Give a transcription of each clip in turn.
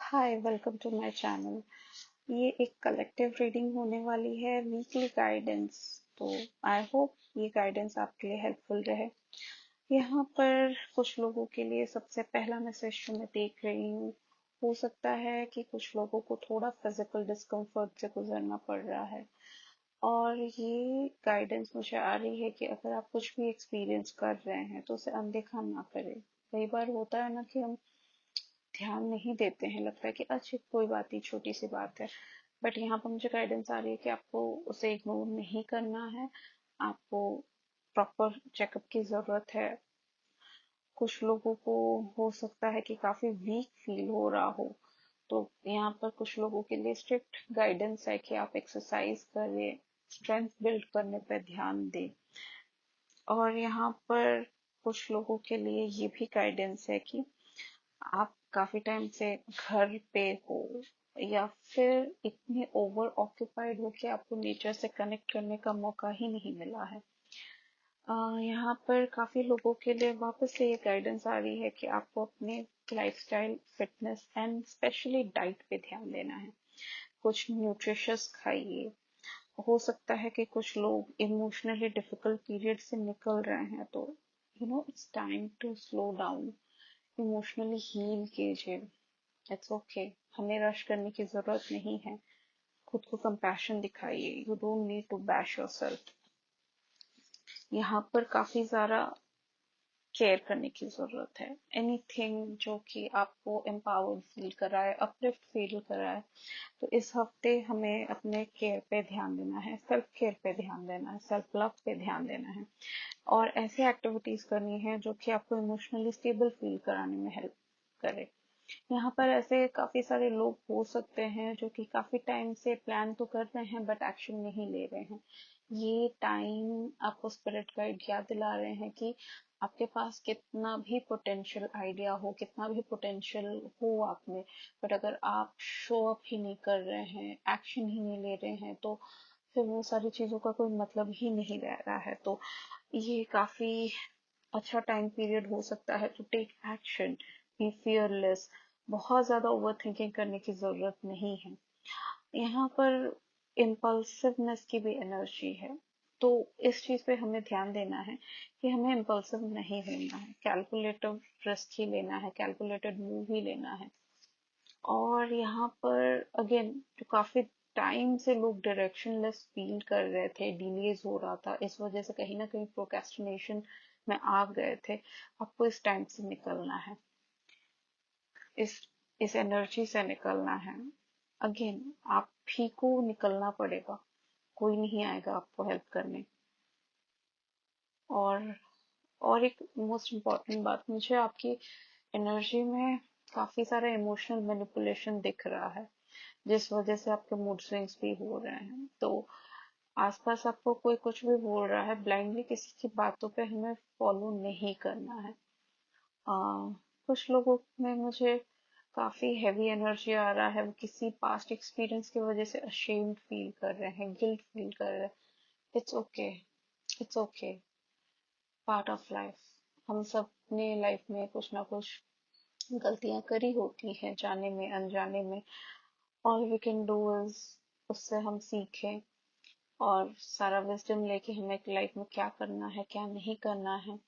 Hi, welcome to my channel. ये एक collective reading होने वाली है, वीकली गाइडेंस। तो आई होप ये गाइडेंस आपके लिए हेल्पफुल रहे। यहाँ पर कुछ लोगों के लिए सबसे पहला मैसेज जो मैं देख रही हूँ, हो सकता है कि कुछ लोगों को थोड़ा फिजिकल डिस्कम्फर्ट से गुजरना पड़ रहा है। और ये गाइडेंस मुझे आ रही है कि अगर आप कुछ भी एक्सपीरियंस कर रहे हैं तो उसे अनदेखा ना करें। कई बार होता है ना कि हम ध्यान नहीं देते हैं, लगता है कि अच्छा कोई बात नहीं, छोटी सी बात है। बट यहाँ पर मुझे गाइडेंस आ रही है कि आपको उसे इग्नोर नहीं करना है। आपको प्रॉपर चेकअप की जरूरत है। कुछ लोगों को हो सकता है कि काफी वीक फील हो रहा हो, तो यहाँ पर कुछ लोगों के लिए स्ट्रिक्ट गाइडेंस है कि आप एक्सरसाइज करें, स्ट्रेंथ बिल्ड करने पर ध्यान दें। और यहाँ पर कुछ लोगों के लिए ये भी गाइडेंस है कि आप काफी टाइम से घर पे हो, या फिर इतने ओवर ऑक्यूपाइड हो कि आपको नेचर से कनेक्ट करने का मौका ही नहीं मिला है। यहाँ पर काफी लोगों के लिए वापस से ये गाइडेंस आ रही है कि आपको अपने lifestyle, fitness and specially diet पे ध्यान देना है। कुछ न्यूट्रिशियस खाइए। हो सकता है कि कुछ लोग इमोशनली डिफिकल्ट पीरियड से निकल रहे हैं, तो it's time to slow down, emotionally heal कीजिए। इट्स ओके, हमें रश करने की जरूरत नहीं है। खुद को कंपैशन दिखाइए, you don't need to bash yourself. यहाँ पर काफी ज्यादा केयर करने की जरूरत है। एनीथिंग जो कि आपको एम्पावर्ड फील कराए, अपलिफ्ट फील कराए। तो इस हफ्ते हमें अपने केयर पे ध्यान देना है, सेल्फ केयर पे ध्यान देना है, सेल्फ लव पे ध्यान देना है। और ऐसी एक्टिविटीज करनी है जो कि आपको इमोशनली स्टेबल फील कराने में हेल्प करे। यहाँ पर ऐसे काफी सारे लोग हो सकते हैं जो कि काफी टाइम से प्लान तो कर रहे हैं बट एक्शन नहीं ले रहे हैं। ये टाइम आपको स्पिरिट गाइड याद दिला रहे हैं कि आपके पास कितना भी पोटेंशियल आइडिया हो, कितना भी पोटेंशियल हो आप में, बट अगर आप शो अप ही नहीं कर रहे हैं, एक्शन ही नहीं ले रहे हैं, तो फिर वो सारी चीजों का कोई मतलब ही नहीं रह रहा है। तो ये काफी अच्छा टाइम पीरियड हो सकता है to take action, be fearless. बहुत ज्यादा ओवर थिंकिंग करने की जरूरत नहीं है। यहाँ पर इम्पल्सिवनेस की भी एनर्जी है, तो इस चीज पे हमें ध्यान देना है कि हमें इम्पल्सिव नहीं होना है, कैलकुलेटिव रिस्क ही लेना है, कैलकुलेटेड मूव ही लेना है। और यहाँ पर अगेन, जो काफी टाइम से लोग डायरेक्शनलेस फील कर रहे थे, डिलेज हो रहा था, इस वजह से कहीं ना कहीं प्रोक्रेस्टिनेशन में आ गए थे, आपको इस टाइम से निकलना है, इस इस एनर्जी से निकलना है। अगेन, आप ही को निकलना पड़ेगा, कोई नहीं आएगा आपको हेल्प करने। और और एक मोस्ट इम्पॉर्टेंट बात, मुझे आपकी एनर्जी में काफी सारा इमोशनल मैनिपुलेशन दिख रहा है, जिस वजह से आपके मूड स्विंग्स भी हो रहे हैं। तो आसपास आपको कोई कुछ भी बोल रहा है, ब्लाइंडली किसी की बातों पे हमें फॉलो नहीं करना है। आ, कुछ लोगों में मुझे काफी हैवी एनर्जी आ रहा है, वो किसी पास्ट एक्सपीरियंस की वजह से अशेम्ड फील कर रहे हैं, गिल्ट फील कर रहे हैं। It's okay, it's okay, part of life. हम सब ने लाइफ में कुछ ना कुछ गलतियां करी होती हैं, जाने में अनजाने में। All we can do is उससे हम सीखें और सारा विजडम लेके हमें लाइफ में क्या करना है, क्या नहीं करना है।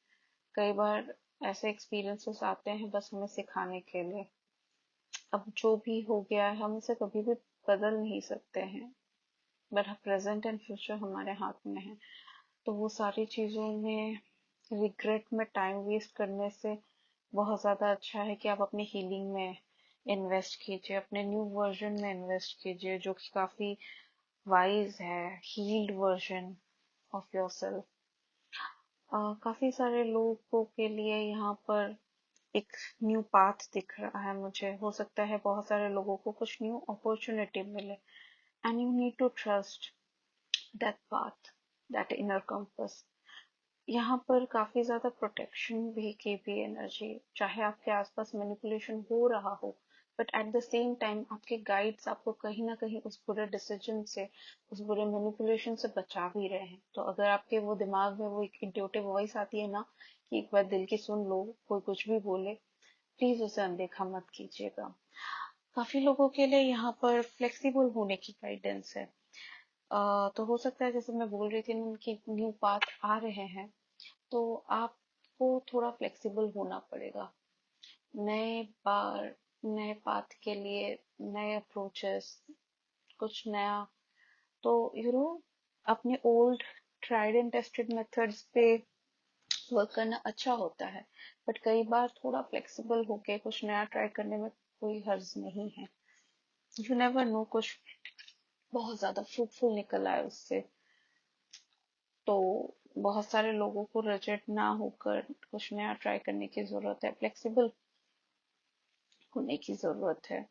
कई बार ऐसे एक्सपीरियंसेस आते हैं बस हमें सिखाने के लिए। अब जो भी हो गया है हम इसे कभी भी बदल नहीं सकते हैं, बट प्रेजेंट एंड फ्यूचर हमारे हाथ में है। तो वो सारी चीजों में रिग्रेट में टाइम वेस्ट करने से बहुत ज्यादा अच्छा है कि आप अपनी हीलिंग में इन्वेस्ट कीजिए, अपने न्यू वर्जन में इन्वेस्ट कीजिए, जो कि काफी वाइज है, हील्ड वर्जन ऑफ योरसेल्फ। काफी सारे लोगों के लिए यहाँ पर एक न्यू पाथ दिख रहा है मुझे। हो सकता है बहुत सारे लोगों को कुछ न्यू अपॉर्चुनिटी मिले, and you need to trust that path, that inner compass. यहाँ पर काफी ज्यादा प्रोटेक्शन भी की भी एनर्जी, चाहे आपके आसपास मैनिपुलेशन हो रहा हो, but at the same time आपके गाइड्स आपको कहीं ना कहीं उस बुरे डिसीजन से, उस बुरे मैनिपुलेशन से बचा भी रहे हैं। तो अगर आपके वो दिमाग में वो एक इंट्यूटिव वॉइस आती है ना कि एक बार दिल की सुन लो, कोई कुछ भी बोले, प्लीज उसे अनदेखा मत कीजिएगा। काफी लोगों के लिए यहाँ पर फ्लेक्सिबल होने की गाइडेंस है। तो हो सकता है जैसे मैं बोल रही थी ना कि न्यू पाथ आ रहे हैं, तो आपको थोड़ा फ्लेक्सिबल होना पड़ेगा। नए बार नए पाथ के लिए नए अप्रोचेस, कुछ नया। तो अपने old tried and tested methods पे वर्क करना अच्छा होता है, बट कई बार थोड़ा फ्लेक्सिबल होके कुछ नया ट्राई करने में कोई हर्ज नहीं है। यू नेवर नो, कुछ बहुत ज्यादा फ्रूटफुल निकल आए उससे। तो बहुत सारे लोगों को रिजेक्ट ना होकर कुछ नया ट्राई करने की जरूरत है, फ्लेक्सिबल होने की जरूरत है।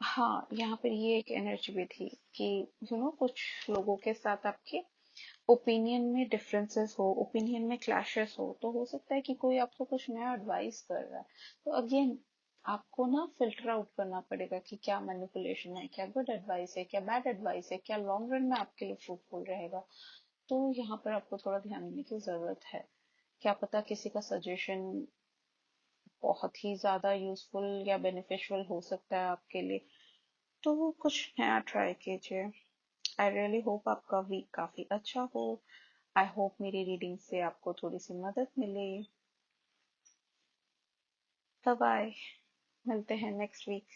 हाँ, यहाँ पर ये एक एनर्जी भी थी कि कुछ लोगों के साथ आपके ओपिनियन में डिफरेंसेस हो, ओपिनियन में क्लैशेस हो, तो हो सकता है कि कोई आपको कुछ नया एडवाइस कर रहा है। तो अगेन आपको ना फिल्टर आउट करना पड़ेगा कि क्या मैनिपुलेशन है, क्या गुड एडवाइस है, क्या बैड एडवाइस है, क्या लॉन्ग रन में आपके लिए फ्रूटफुल रहेगा। तो यहाँ पर आपको थोड़ा ध्यान देने की जरूरत है। क्या पता किसी का सजेशन बहुत ही ज्यादा यूजफुल या बेनिफिशियल हो सकता है आपके लिए। तो वो कुछ नया ट्राई कीजिए। आई रियली होप आपका वीक काफी अच्छा हो। आई होप मेरी रीडिंग से आपको थोड़ी सी मदद मिले। Bye bye. मिलते हैं नेक्स्ट वीक।